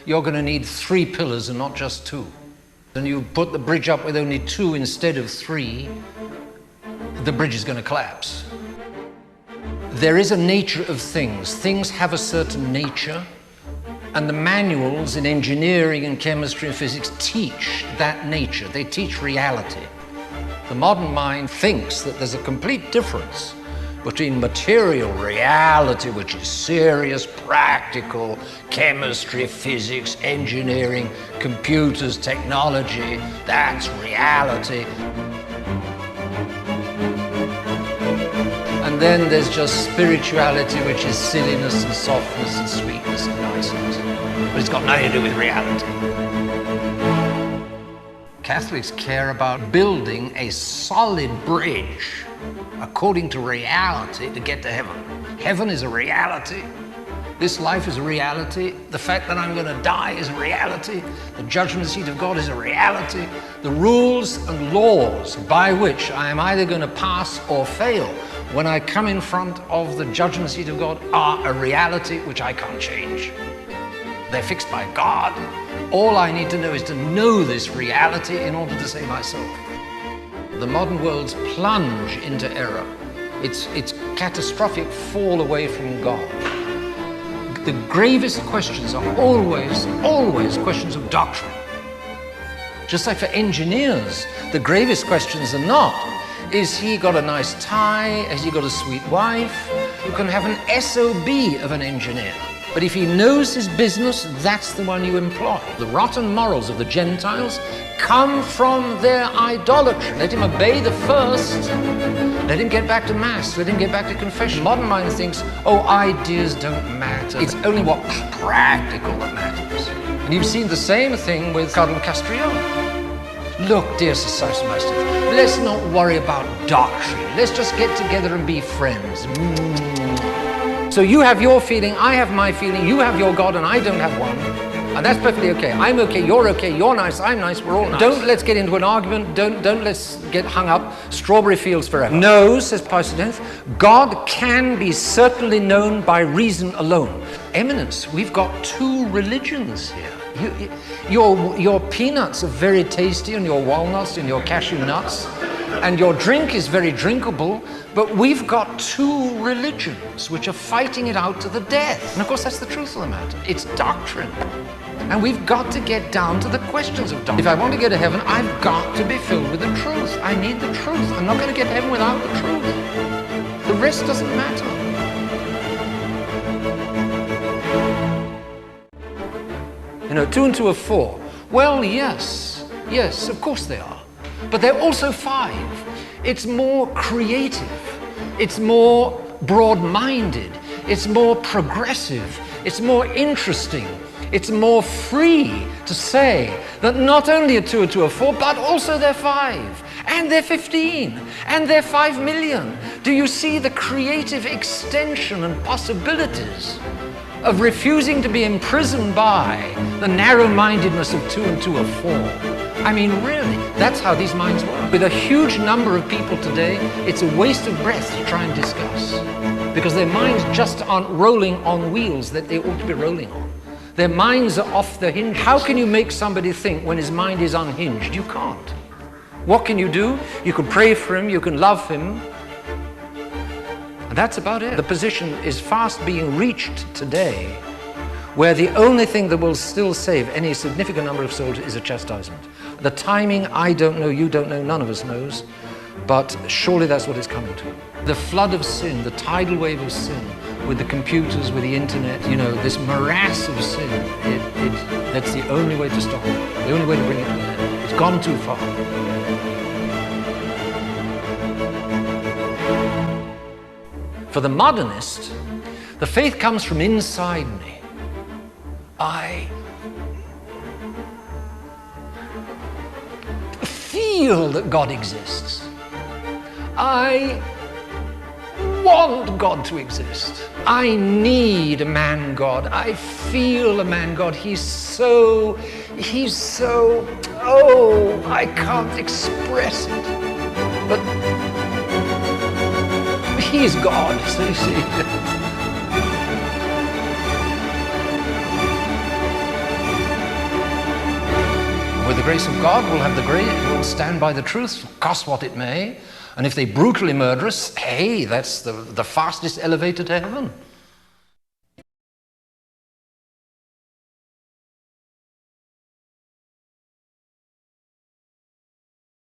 you're going to need 3 pillars and not just 2. And you put the bridge up with only 2 instead of 3, the bridge is going to collapse. There is a nature of things. Things have a certain nature, and the manuals in engineering and chemistry and physics teach that nature. They teach reality. The modern mind thinks that there's a complete difference between material reality, which is serious, practical, chemistry, physics, engineering, computers, technology, that's reality. And then there's just spirituality, which is silliness and softness and sweetness and niceness. But it's got nothing to do with reality. Catholics care about building a solid bridge according to reality to get to heaven. Heaven is a reality. This life is a reality. The fact that I'm going to die is a reality. The judgment seat of God is a reality. The rules and laws by which I am either going to pass or fail when I come in front of the judgment seat of God are a reality which I can't change. They're fixed by God. All I need to know is to know this reality in order to save myself. The modern world's plunge into error. It's catastrophic fall away from God. The gravest questions are always questions of doctrine. Just like for engineers, the gravest questions are not, is he got a nice tie? Has he got a sweet wife? You can have an SOB of an engineer. But if he knows his business, that's the one you employ. The rotten morals of the Gentiles come from their idolatry. Let him obey the first. Let him get back to Mass. Let him get back to confession. Modern mind thinks, oh, ideas don't matter. It's only what practical that matters. And you've seen the same thing with Cardinal Castriot. Look, dear Society Master, let's not worry about doctrine. Let's just get together and be friends. So you have your feeling, I have my feeling, you have your God, and I don't have one. And that's perfectly okay. I'm okay, you're nice, I'm nice, we're all nice. Don't let's get into an argument, don't let's get hung up, strawberry fields forever. No, says Pius X, God can be certainly known by reason alone. Eminence, we've got 2 religions here. Your peanuts are very tasty, and your walnuts and your cashew nuts, and your drink is very drinkable, but we've got 2 religions which are fighting it out to the death. And of course, that's the truth of the matter. It's doctrine. And we've got to get down to the questions of doctrine. If I want to get to heaven, I've got to be filled with the truth. I need the truth. I'm not going to get to heaven without the truth. The rest doesn't matter. You know, 2 and 2 are 4. Well, yes, of course they are. But they're also 5. It's more creative. It's more broad-minded. It's more progressive. It's more interesting. It's more free to say that not only are 2 and 2 are 4, but also they're 5. And they're 15. And they're 5 million. Do you see the creative extension and possibilities of refusing to be imprisoned by the narrow-mindedness of 2 and 2 are 4? I mean, really, that's how these minds work. With a huge number of people today, it's a waste of breath to try and discuss, because their minds just aren't rolling on wheels that they ought to be rolling on. Their minds are off the hinge. How can you make somebody think when his mind is unhinged? You can't. What can you do? You can pray for him, you can love him, and that's about it. The position is fast being reached today where the only thing that will still save any significant number of souls is a chastisement. The timing, I don't know, you don't know, none of us knows, but surely that's what it's coming to. The flood of sin, the tidal wave of sin, with the computers, with the internet, you know, this morass of sin, that's the only way to stop it, the only way to bring it to an end. It's gone too far. For the modernist, the faith comes from inside me. I feel that God exists. I want God to exist. I need a man God. I feel a man God. He's so, oh, I can't express it. But he's God, so you see. grace of God, will stand by the truth, cost what it may. And if they're brutally murderous, hey, that's the fastest elevator to heaven.